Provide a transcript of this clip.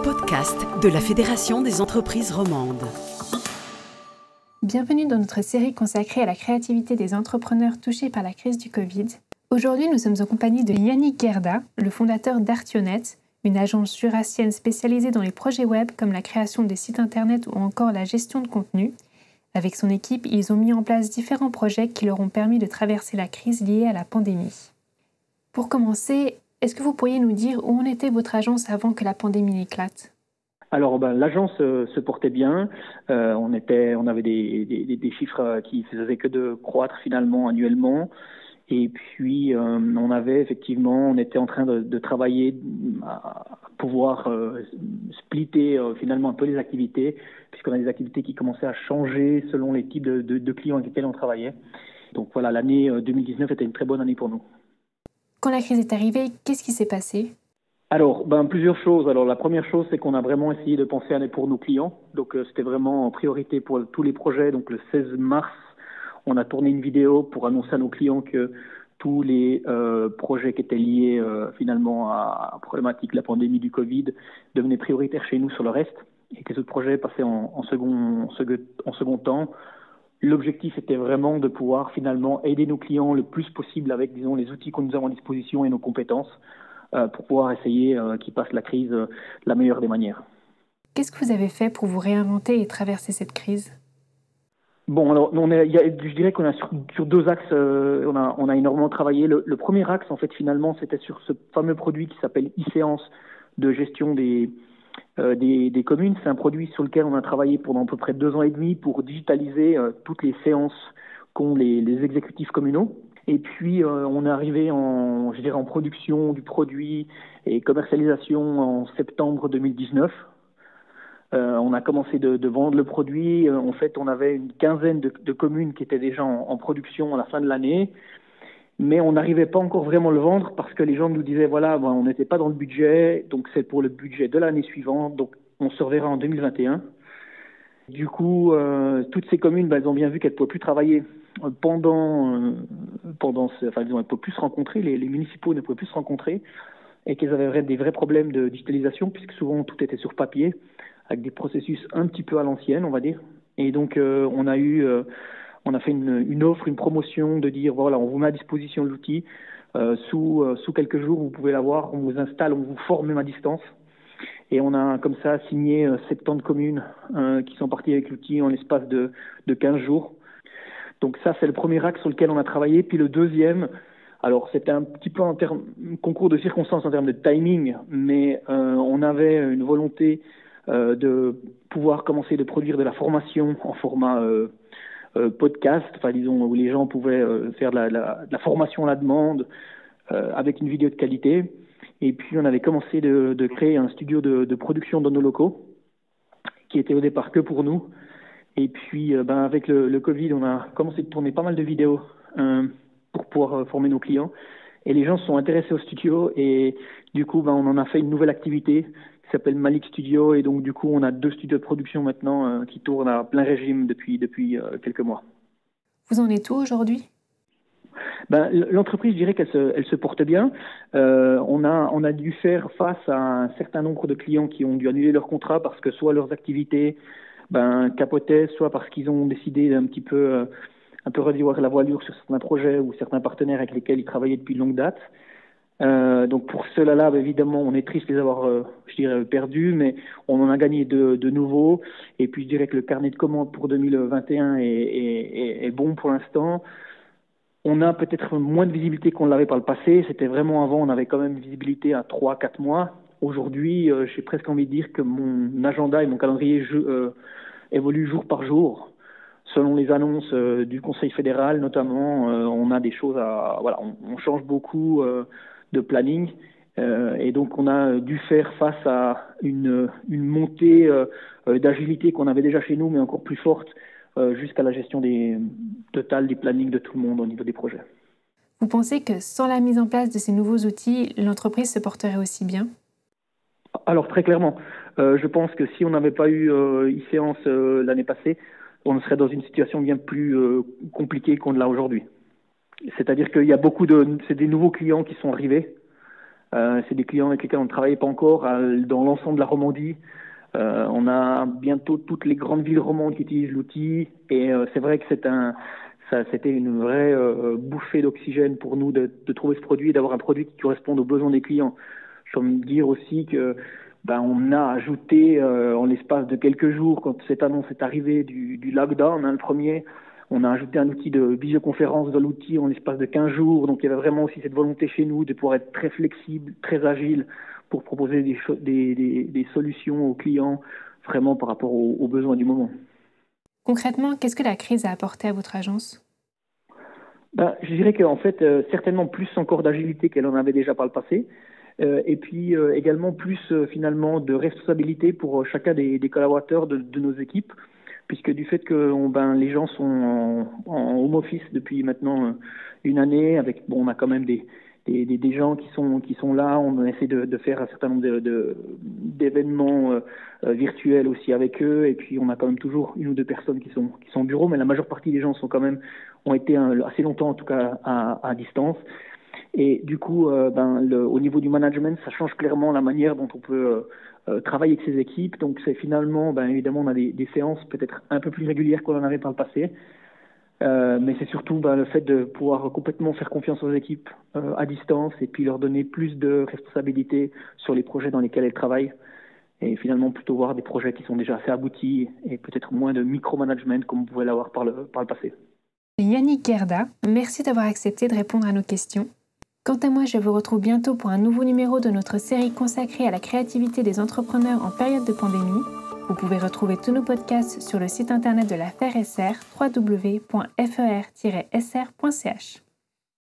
Podcast de la Fédération des entreprises romandes. Bienvenue dans notre série consacrée à la créativité des entrepreneurs touchés par la crise du Covid. Aujourd'hui, nous sommes en compagnie de Yannick Gerda, le fondateur d'Artionet, une agence jurassienne spécialisée dans les projets web comme la création des sites internet ou encore la gestion de contenu. Avec son équipe, ils ont mis en place différents projets qui leur ont permis de traverser la crise liée à la pandémie. Pour commencer, est-ce que vous pourriez nous dire où en était votre agence avant que la pandémie n'éclate ? Alors, l'agence se portait bien. On avait des chiffres qui faisaient que de croître finalement annuellement. Et puis, on était en train de travailler à pouvoir splitter finalement un peu les activités, puisqu'on a des activités qui commençaient à changer selon les types de clients avec lesquels on travaillait. Donc voilà, l'année 2019 était une très bonne année pour nous. Quand la crise est arrivée, qu'est-ce qui s'est passé ? Alors, plusieurs choses. Alors, la première chose, c'est qu'on a vraiment essayé de penser pour nos clients. Donc, c'était vraiment en priorité pour tous les projets. Donc, le 16 mars, on a tourné une vidéo pour annoncer à nos clients que tous les projets qui étaient liés finalement à la problématique de la pandémie du Covid devenaient prioritaires chez nous sur le reste et que les autres projets passaient en second temps. L'objectif était vraiment de pouvoir finalement aider nos clients le plus possible avec, disons, les outils que nous avons à disposition et nos compétences pour pouvoir essayer qu'ils passent la crise de la meilleure des manières. Qu'est-ce que vous avez fait pour vous réinventer et traverser cette crise ? Bon, alors, je dirais qu'on a sur deux axes, on a énormément travaillé. Le premier axe, en fait, finalement, c'était sur ce fameux produit qui s'appelle e-séance de gestion des communes. C'est un produit sur lequel on a travaillé pendant à peu près 2 ans et demi pour digitaliser toutes les séances qu'ont les exécutifs communaux. Et puis, on est arrivé en production du produit et commercialisation en septembre 2019. On a commencé de vendre le produit. En fait, on avait une quinzaine de communes qui étaient déjà en production à la fin de l'année. Mais on n'arrivait pas encore vraiment à le vendre parce que les gens nous disaient, voilà, on n'était pas dans le budget, donc c'est pour le budget de l'année suivante, donc on se reverra en 2021. Du coup, toutes ces communes, elles ont bien vu qu'elles ne pouvaient plus travailler elles ne pouvaient plus se rencontrer, les municipaux ne pouvaient plus se rencontrer, et qu'elles avaient des vrais problèmes de digitalisation, puisque souvent tout était sur papier, avec des processus un petit peu à l'ancienne, on va dire. Et donc, on a fait une offre, une promotion de dire, voilà, on vous met à disposition l'outil, sous quelques jours, vous pouvez l'avoir, on vous installe, on vous forme même à distance. Et on a comme ça signé 70 communes qui sont parties avec l'outil en l'espace de 15 jours. Donc ça, c'est le premier axe sur lequel on a travaillé. Puis le deuxième, alors c'était un petit peu un concours de circonstances en termes de timing, mais on avait une volonté de pouvoir commencer de produire de la formation en format podcast, où les gens pouvaient faire de la formation à la demande avec une vidéo de qualité. Et puis, on avait commencé de créer un studio de production dans nos locaux, qui était au départ que pour nous. Et puis, avec le Covid, on a commencé de tourner pas mal de vidéos pour pouvoir former nos clients. Et les gens se sont intéressés au studio. Et du coup, on en a fait une nouvelle activité qui s'appelle Malik Studio. Et donc, du coup, on a 2 studios de production maintenant qui tournent à plein régime depuis quelques mois. Vous en êtes où aujourd'hui ? L'entreprise, je dirais qu'elle se porte bien. On a dû faire face à un certain nombre de clients qui ont dû annuler leur contrat parce que soit leurs activités capotaient, soit parce qu'ils ont décidé un peu réduire la voilure sur certains projets ou certains partenaires avec lesquels ils travaillaient depuis de longue date. Donc pour cela-là, évidemment, on est triste de les avoir, perdus, mais on en a gagné de nouveaux. Et puis je dirais que le carnet de commandes pour 2021 est bon pour l'instant. On a peut-être moins de visibilité qu'on l'avait par le passé. C'était vraiment avant, on avait quand même une visibilité à 3-4 mois. Aujourd'hui, j'ai presque envie de dire que mon agenda et mon calendrier évoluent jour par jour. Selon les annonces du Conseil fédéral, notamment, on a des choses on change beaucoup de planning. Et donc, on a dû faire face à une montée d'agilité qu'on avait déjà chez nous, mais encore plus forte, jusqu'à la gestion totale des plannings de tout le monde au niveau des projets. Vous pensez que sans la mise en place de ces nouveaux outils, l'entreprise se porterait aussi bien ? Alors très clairement, je pense que si on n'avait pas eu e-séance l'année passée, on serait dans une situation bien plus compliquée qu'on l'a aujourd'hui. C'est-à-dire qu'il y a c'est des nouveaux clients qui sont arrivés. C'est des clients avec lesquels on ne travaillait pas encore dans l'ensemble de la Romandie. On a bientôt toutes les grandes villes romandes qui utilisent l'outil et c'est vrai que c'était une vraie bouffée d'oxygène pour nous de trouver ce produit et d'avoir un produit qui corresponde aux besoins des clients. Je veux dire aussi que on a ajouté en l'espace de quelques jours, quand cette annonce est arrivée du lockdown, le premier, on a ajouté un outil de visioconférence dans l'outil en l'espace de 15 jours. Donc il y avait vraiment aussi cette volonté chez nous de pouvoir être très flexible, très agile pour proposer des solutions aux clients vraiment par rapport aux besoins du moment. Concrètement, qu'est-ce que la crise a apporté à votre agence ? Je dirais qu'en fait, certainement plus encore d'agilité qu'elle en avait déjà par le passé. Et puis également plus finalement de responsabilité pour chacun des collaborateurs de nos équipes, puisque du fait que les gens sont en home office depuis maintenant une année, on a quand même des gens qui sont là, on essaie de faire un certain nombre d'événements virtuels aussi avec eux, et puis on a quand même toujours une ou deux personnes qui sont au bureau, mais la majeure partie des gens ont été assez longtemps en tout cas à distance. Et du coup, au niveau du management, ça change clairement la manière dont on peut travailler avec ses équipes. Donc c'est finalement, évidemment, on a des séances peut-être un peu plus régulières qu'on en avait par le passé. Mais c'est surtout le fait de pouvoir complètement faire confiance aux équipes à distance et puis leur donner plus de responsabilités sur les projets dans lesquels elles travaillent. Et finalement, plutôt voir des projets qui sont déjà assez aboutis et peut-être moins de micromanagement comme on pouvait l'avoir par le passé. Yannick Gerda, merci d'avoir accepté de répondre à nos questions. Quant à moi, je vous retrouve bientôt pour un nouveau numéro de notre série consacrée à la créativité des entrepreneurs en période de pandémie. Vous pouvez retrouver tous nos podcasts sur le site internet de la FERSR, www.fer-sr.ch.